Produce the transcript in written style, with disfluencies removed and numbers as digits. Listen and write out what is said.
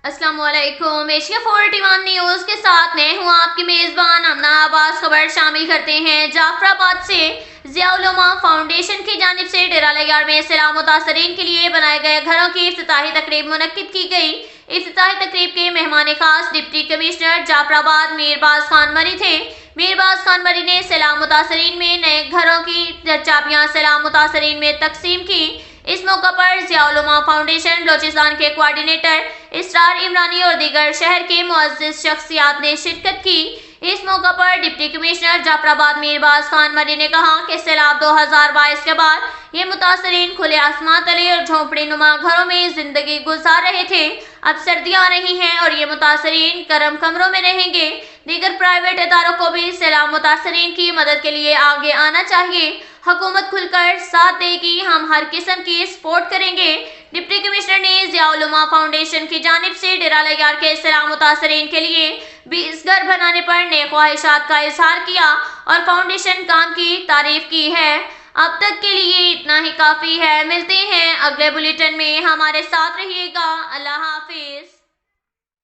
السلام علیکم۔ Asia 41 news کے ساتھ میں ہوں آپ کی میزبان امنا عباس۔ خبر شامل کرتے ہیں جعفر آباد سے۔ ضیاء العلماء فاؤنڈیشن کی جانب سے ڈیرہ لیار میں سیلاب متاثرین کے لیے بنائے گئے گھروں کی افتتاحی تقریب منعقد کی گئی۔ افتتاحی تقریب کے مہمان خاص ڈپٹی کمشنر جعفر آباد میر باز خان مری تھے۔ میر باز خان مری نے سیلاب متاثرین میں نئے گھروں کی چابیاں سیلاب متاثرین میں تقسیم کی۔ اس موقع پر ضیاء العلماء فاؤنڈیشن بلوچستان کے کوارڈینیٹر اسرار عمرانی اور دیگر شہر کے معزز شخصیات نے شرکت کی۔ اس موقع پر ڈپٹی کمشنر جعفر آباد میر باز خان مری نے کہا کہ سیلاب 2022 کے بعد یہ متاثرین کھلے آسمان تلے اور جھونپڑی نما گھروں میں زندگی گزار رہے تھے۔ اب سردیاں آ رہی ہیں اور یہ متاثرین گرم کمروں میں رہیں گے۔ دیگر پرائیویٹ اداروں کو بھی سیلاب متاثرین کی مدد کے لیے آگے آنا چاہیے۔ حکومت کھل کر ساتھ دے گی، ہم ہر قسم کی سپورٹ کریں گے۔ ڈپٹی کمشنر نے ضیاء العلماء فاؤنڈیشن کی جانب سے ڈیرہ لیار کے سیلاب متاثرین کے لیے 20 گھر بنانے پر نیک خواہشات کا اظہار کیا اور فاؤنڈیشن کام کی تعریف کی ہے۔ اب تک کے لیے اتنا ہی کافی ہے۔ ملتے ہیں اگلے بلیٹن میں، ہمارے ساتھ رہیے گا۔ اللہ حافظ۔